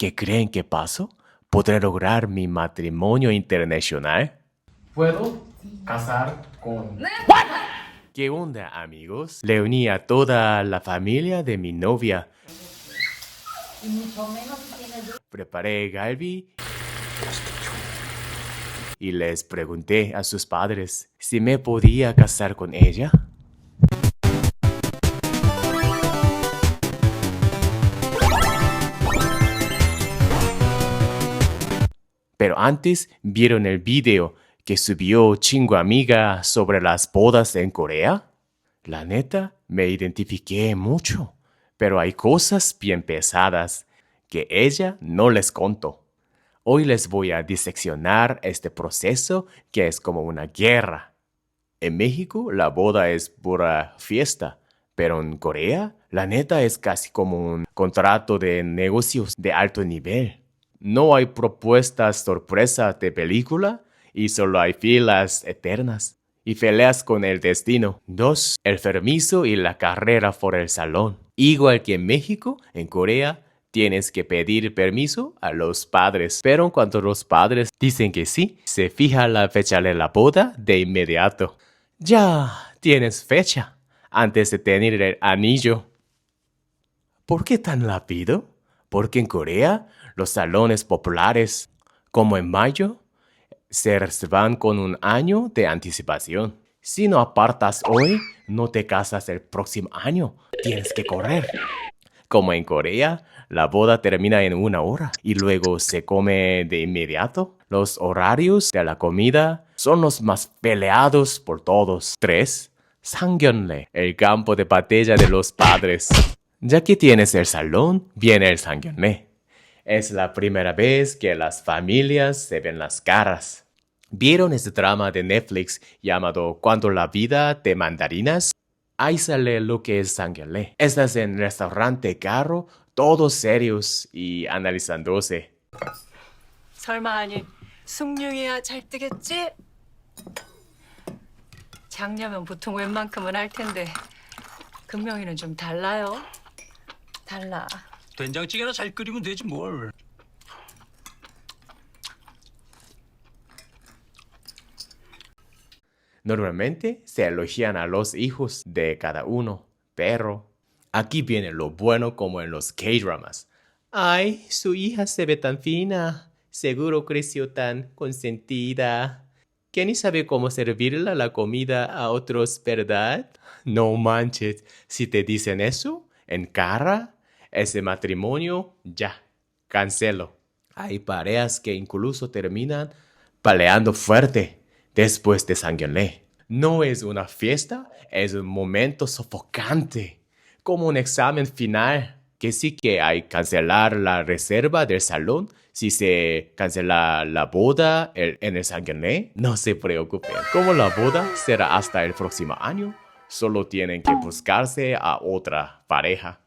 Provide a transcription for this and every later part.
¿Qué creen que pasó? ¿Podré lograr mi matrimonio internacional? ¿Puedo casar con...? ¿Qué onda, amigos? Le uní a toda la familia de mi novia. Preparé galbi y les pregunté a sus padres si me podía casar con ella. Pero antes vieron el video que subió Chingo Amiga sobre las bodas en Corea. La neta, me identifiqué mucho, pero hay cosas bien pesadas que ella no les contó. Hoy les voy a diseccionar este proceso que es como una guerra. En México la boda es pura fiesta, pero en Corea la neta es casi como un contrato de negocios de alto nivel. No hay propuestas sorpresa de película y solo hay filas eternas y peleas con el destino. 2. El permiso y la carrera por el salón. Igual que en México, en Corea tienes que pedir permiso a los padres. Pero cuando los padres dicen que sí, se fija la fecha de la boda de inmediato. Ya tienes fecha antes de tener el anillo. ¿Por qué tan rápido? Porque en Corea los salones populares, como en mayo, se reservan con un año de anticipación. Si no apartas hoy, no te casas el próximo año. Tienes que correr. Como en Corea, la boda termina en 1 hora y luego se come de inmediato. Los horarios de la comida son los más peleados por todos. 3. Sanggyeonrae, el campo de batalla de los padres. Ya que tienes el salón, viene el Sanggyeonrae. Es la primera vez que las familias se ven las caras. ¿Vieron este drama de Netflix llamado Cuando la vida te mandarinas? Ahí sale lo que es Sanggyeonrae. Estás en restaurante caro, todos serios y analizándose. 설마 아니 숭늉이야 잘 뜨겠지? 장녀면 보통 웬만큼은 할 텐데 금명이는 좀 달라요. 달라. 된장찌개나 잘 끓이면 되지 뭘. Normalmente se elogian a los hijos de cada uno, pero aquí viene lo bueno como en los K-dramas. Ay, su hija se ve tan fina, seguro creció tan consentida, que ni sabe cómo servirle la comida a otros, ¿verdad? No manches, si te dicen eso, en cara, ese matrimonio, ya, cancelo. Hay parejas que incluso terminan peleando fuerte después de Sanggyeonrae. No es una fiesta, es un momento sofocante, como un examen final, que sí que hay que cancelar la reserva del salón. Si se cancela la boda en el Sanggyeonrae, no se preocupen. Como la boda será hasta el próximo año, solo tienen que buscarse a otra pareja.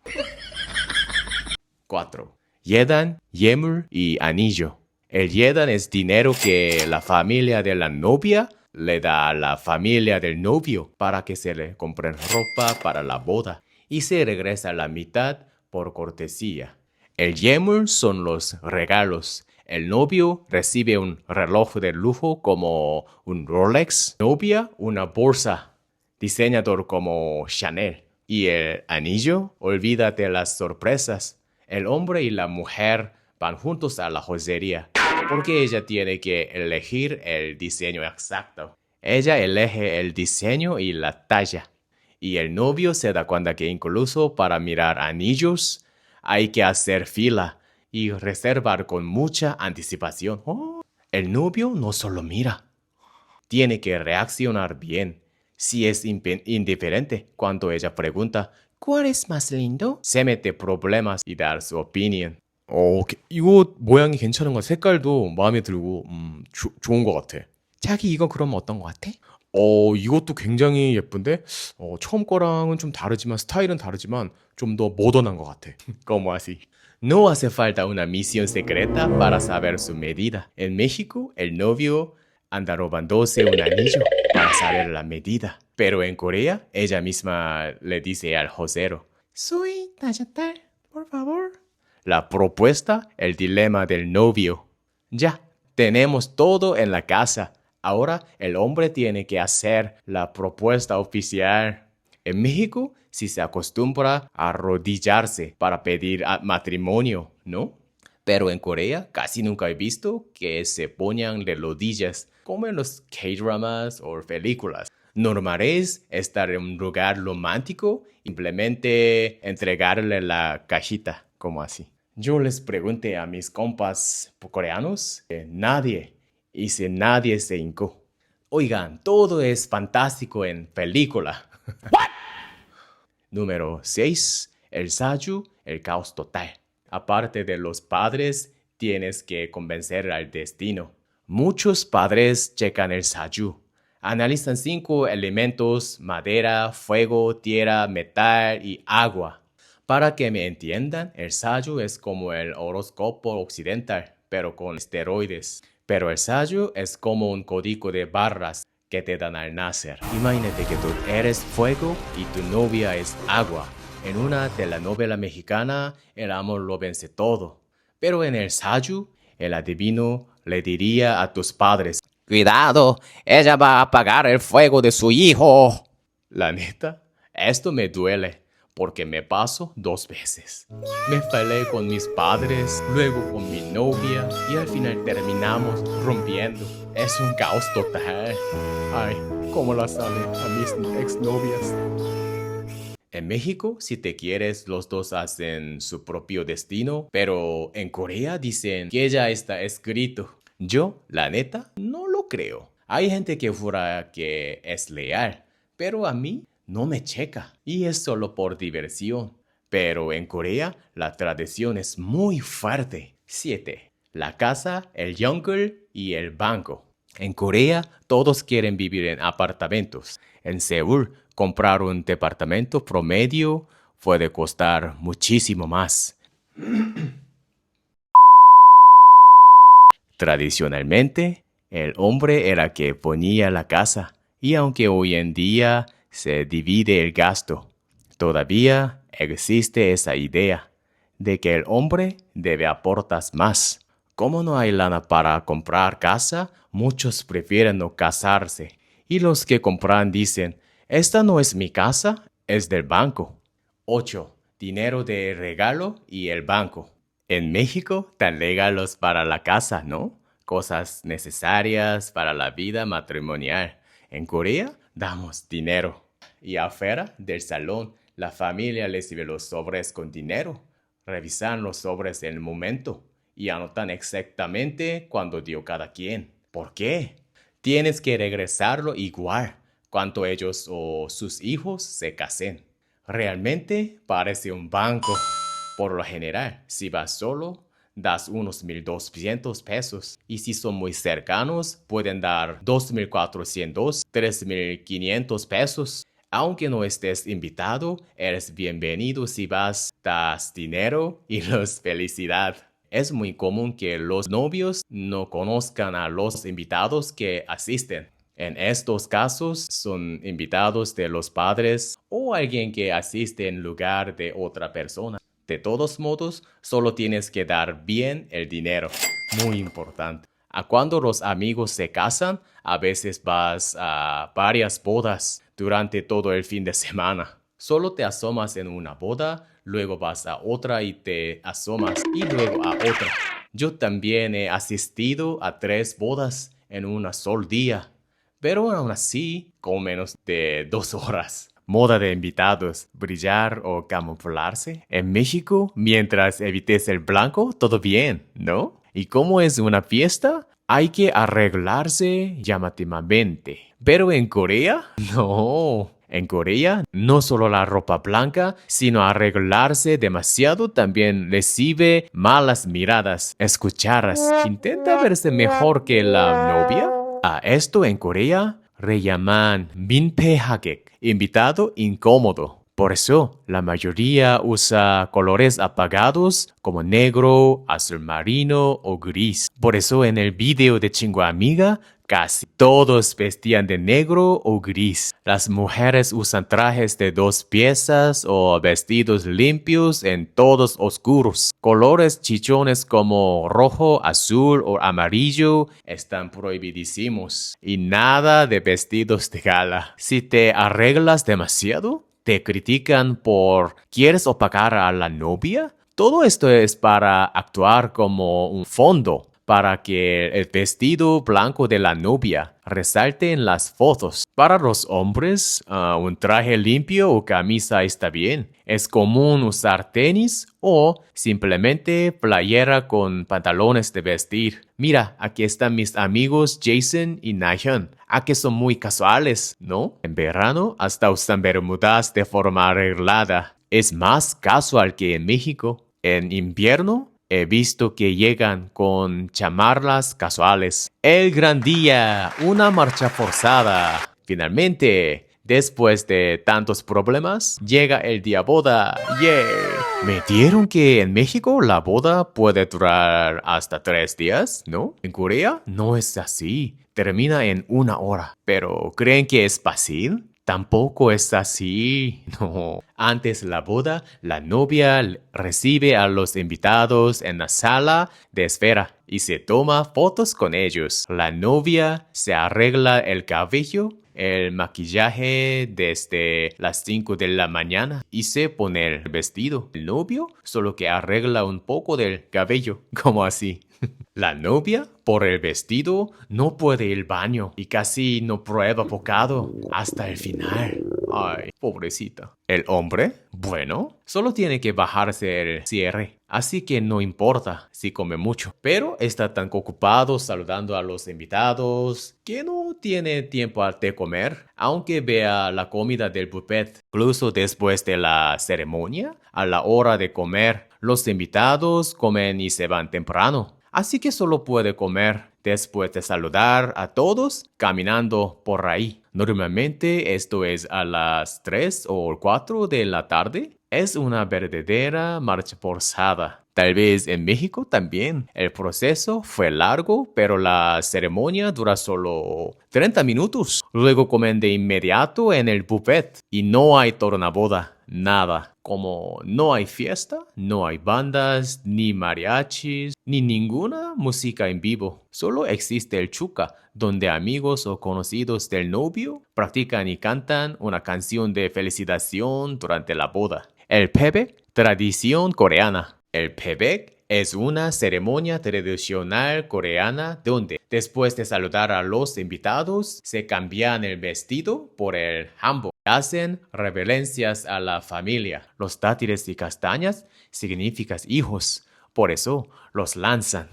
4. Yedan, Yemul y anillo. El yedan es dinero que la familia de la novia le da a la familia del novio para que se le compren ropa para la boda y se regresa la mitad por cortesía. El yemul son los regalos. El novio recibe un reloj de lujo como un Rolex, novia una bolsa, diseñador como Chanel. Y el anillo, olvídate las sorpresas. El hombre y la mujer van juntos a la joyería, porque ella tiene que elegir el diseño exacto. Ella elige el diseño y la talla. Y el novio se da cuenta que incluso para mirar anillos hay que hacer fila y reservar con mucha anticipación. Oh, el novio no solo mira, tiene que reaccionar bien. Si es indiferente cuando ella pregunta ¿cuál es más lindo? Se mete problemas y dar su opinión. 이거 모양이 괜찮은 것 같아. 색깔도 마음에 들고 좋은 것 같아. 자기 이거 그럼 어떤 것 같아? 이것도 굉장히 예쁜데 처음 거랑은 좀 다르지만 스타일은 다르지만 좀 더 모던한 것 같아. ¿Cómo así? No hace falta una misión secreta para saber su medida. En México, el novio anda robándose un anillo para saber la medida. Pero en Corea, ella misma le dice al josero, soy talla tal, por favor. La propuesta, el dilema del novio. Ya, tenemos todo en la casa. Ahora el hombre tiene que hacer la propuesta oficial. En México, sí se acostumbra a arrodillarse para pedir matrimonio, ¿no? Pero en Corea casi nunca he visto que se pongan de rodillas, como en los K-dramas o películas. Normal es estar en un lugar romántico, simplemente entregarle la cajita, como así. Yo les pregunté a mis compas coreanos, nadie se hincó. Oigan, todo es fantástico en película. Número 6. El sayu, el caos total. Aparte de los padres, tienes que convencer al destino. Muchos padres checan el sayu. Analizan 5 elementos: madera, fuego, tierra, metal y agua. Para que me entiendan, el sayu es como el horóscopo occidental, pero con esteroides. Pero el sayu es como un código de barras que te dan al nacer. Imagínate que tú eres fuego y tu novia es agua. En una telenovela mexicana, el amor lo vence todo. Pero en el sayu, el adivino le diría a tus padres: cuidado, ella va a apagar el fuego de su hijo. La neta, esto me duele, porque me pasó 2 veces. Me peleé con mis padres, luego con mi novia, y al final terminamos rompiendo. Es un caos total. Ay, ¿cómo la sale a mis exnovias? En México, si te quieres, los dos hacen su propio destino, pero en Corea dicen que ya está escrito. Yo, la neta, no lo creo. Hay gente que jura que es leal, pero a mí no me checa, y es solo por diversión. Pero en Corea, la tradición es muy fuerte. 7. La casa, el jungle y el banco. En Corea, todos quieren vivir en apartamentos. En Seúl, comprar un departamento promedio puede costar muchísimo más. Tradicionalmente, el hombre era que ponía la casa, y aunque hoy en día se divide el gasto, todavía existe esa idea de que el hombre debe aportar más. Como no hay lana para comprar casa, muchos prefieren no casarse, y los que compran dicen: esta no es mi casa, es del banco. 8. Dinero de regalo y el banco. En México dan regalos para la casa, ¿no? Cosas necesarias para la vida matrimonial. En Corea damos dinero. Y afuera del salón, la familia recibe los sobres con dinero. Revisan los sobres en el momento y anotan exactamente cuándo dio cada quien. ¿Por qué? Tienes que regresarlo igual cuando ellos o sus hijos se casen. Realmente parece un banco. Por lo general, si vas solo, das unos 1,200 pesos. Y si son muy cercanos, pueden dar 2,400, 3,500 pesos. Aunque no estés invitado, eres bienvenido si vas, das dinero y los felicidad. Es muy común que los novios no conozcan a los invitados que asisten. En estos casos son invitados de los padres o alguien que asiste en lugar de otra persona. De todos modos, solo tienes que dar bien el dinero. Muy importante. A cuando los amigos se casan, a veces vas a varias bodas durante todo el fin de semana. Solo te asomas en una boda, luego vas a otra y te asomas y luego a otra. Yo también he asistido a 3 bodas en un solo día, pero aún así con menos de 2 horas. Moda de invitados, brillar o camuflarse. En México, mientras evites el blanco, todo bien, ¿no? ¿Y cómo es una fiesta? Hay que arreglarse llamativamente. Pero en Corea, no. En Corea, no solo la ropa blanca, sino arreglarse demasiado también recibe malas miradas, escucharas. ¿Intenta verse mejor que la novia? A esto en Corea le llaman 민폐하객, invitado incómodo. Por eso, la mayoría usa colores apagados como negro, azul marino o gris. Por eso en el video de Chingua Amiga, Casi todos vestían de negro o gris. Las mujeres usan trajes de 2 piezas o vestidos limpios en todos oscuros. Colores chichones como rojo, azul o amarillo están prohibidísimos. Y nada de vestidos de gala. Si te arreglas demasiado, te critican por ¿quieres opacar a la novia? Todo esto es para actuar como un fondo, para que el vestido blanco de la novia resalte en las fotos. Para los hombres, un traje limpio o camisa está bien. Es común usar tenis o simplemente playera con pantalones de vestir. Mira, aquí están mis amigos Jason y Nahyun. Aquí son muy casuales, ¿no? En verano hasta usan bermudas de forma arreglada. Es más casual que en México. En invierno, he visto que llegan con chamarras casuales. El gran día, una marcha forzada. Finalmente, después de tantos problemas, llega el día boda. ¡Yeah! Me dieron que en México la boda puede durar hasta 3 días, ¿no? En Corea no es así. Termina en 1 hora. ¿Pero creen que es fácil? Tampoco es así, no. Antes de la boda, la novia recibe a los invitados en la sala de espera y se toma fotos con ellos. La novia se arregla el cabello, el maquillaje desde las 5 de la mañana y se pone el vestido. El novio solo que arregla un poco del cabello, como así. La novia, por el vestido, no puede ir al baño y casi no prueba bocado hasta el final. Ay, pobrecita. El hombre, bueno, solo tiene que bajarse el cierre, así que no importa si come mucho. Pero está tan ocupado saludando a los invitados que no tiene tiempo de comer, aunque vea la comida del buffet. Incluso después de la ceremonia, a la hora de comer, los invitados comen y se van temprano. Así que solo puede comer después de saludar a todos caminando por ahí. Normalmente esto es a las 3 o 4 de la tarde. Es una verdadera marcha forzada. Tal vez en México también. El proceso fue largo, pero la ceremonia dura solo 30 minutos. Luego comen de inmediato en el buffet y no hay tornaboda. Nada. Como no hay fiesta, no hay bandas, ni mariachis, ni ninguna música en vivo. Solo existe el chuca, donde amigos o conocidos del novio practican y cantan una canción de felicitación durante la boda. El pebek, tradición coreana. El pebek es una ceremonia tradicional coreana donde, después de saludar a los invitados, se cambian el vestido por el hanbok. Hacen reverencias a la familia. Los dátiles y castañas significan hijos. Por eso los lanzan,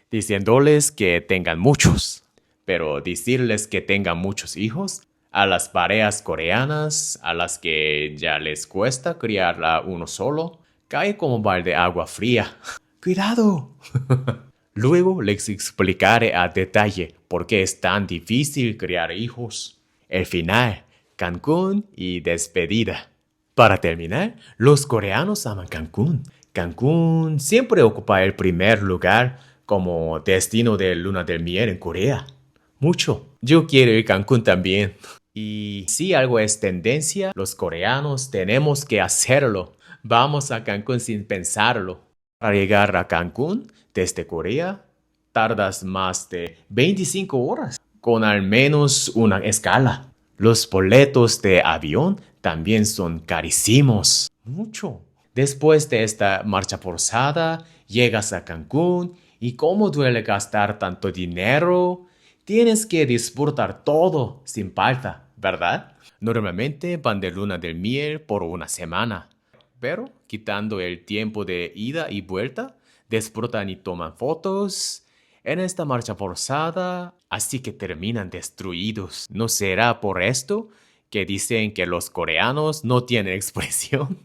diciéndoles que tengan muchos. Pero decirles que tengan muchos hijos a las parejas coreanas, a las que ya les cuesta criar a uno solo, cae como balde de agua fría. ¡Cuidado! Luego les explicaré a detalle por qué es tan difícil criar hijos. El final, Cancún y despedida. Para terminar, los coreanos aman Cancún. Cancún siempre ocupa el primer lugar como destino de luna de miel en Corea. Mucho. Yo quiero ir a Cancún también. Y si algo es tendencia, los coreanos tenemos que hacerlo. Vamos a Cancún sin pensarlo. Para llegar a Cancún, desde Corea, tardas más de 25 horas, con al menos una escala. Los boletos de avión también son carísimos. Mucho. Después de esta marcha forzada, llegas a Cancún y como duele gastar tanto dinero, tienes que disfrutar todo sin falta, ¿verdad? Normalmente van de luna de miel por 1 semana. Pero, quitando el tiempo de ida y vuelta, disfrutan y toman fotos en esta marcha forzada, así que terminan destruidos. ¿No será por esto que dicen que los coreanos no tienen expresión?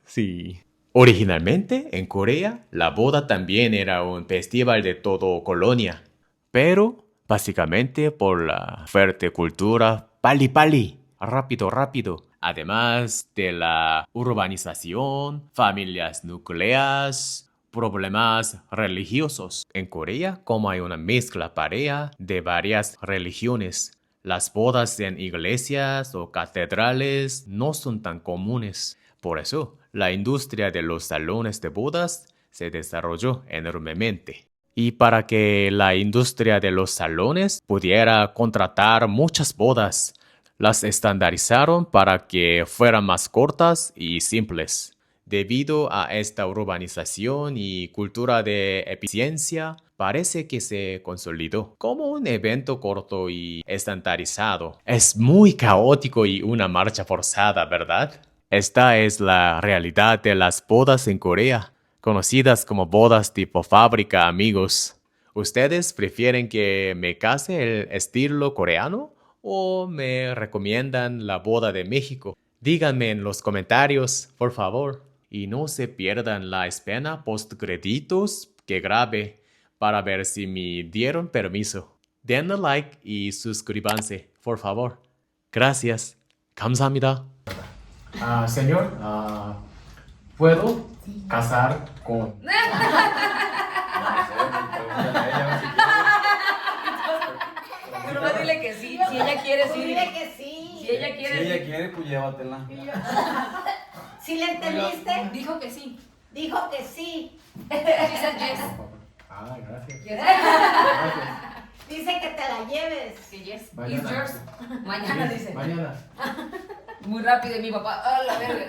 Sí. Originalmente, en Corea, la boda también era un festival de todo colonia. Pero, básicamente por la fuerte cultura pali pali, rápido, rápido. Además de la urbanización, familias nucleares, problemas religiosos. En Corea, como hay una mezcla pareja de varias religiones, las bodas en iglesias o catedrales no son tan comunes. Por eso, la industria de los salones de bodas se desarrolló enormemente. Y para que la industria de los salones pudiera contratar muchas bodas, las estandarizaron para que fueran más cortas y simples. Debido a esta urbanización y cultura de eficiencia, parece que se consolidó como un evento corto y estandarizado. Es muy caótico y una marcha forzada, ¿verdad? Esta es la realidad de las bodas en Corea, conocidas como bodas tipo fábrica, amigos. ¿Ustedes prefieren que me case el estilo coreano o me recomiendan la boda de México? Díganme en los comentarios, por favor. Y no se pierdan la escena post-créditos que grabé para ver si me dieron permiso. Denle like y suscríbanse, por favor. Gracias. 감사합니다. Señor, ¿puedo casar con... Tú nomás dile que sí. Si ella quiere, sí. Dile que sí. Si ella Si quiere. ella quiere, pues llévatela. ¿Sí le entendiste? Dijo que sí. Dijo que sí. She said yes. Gracias. Dice que te la lleves. Que yes. Mañana. It's yours. Mañana dice. Mañana. Muy rápido y mi papá. ¡Ah, la verga!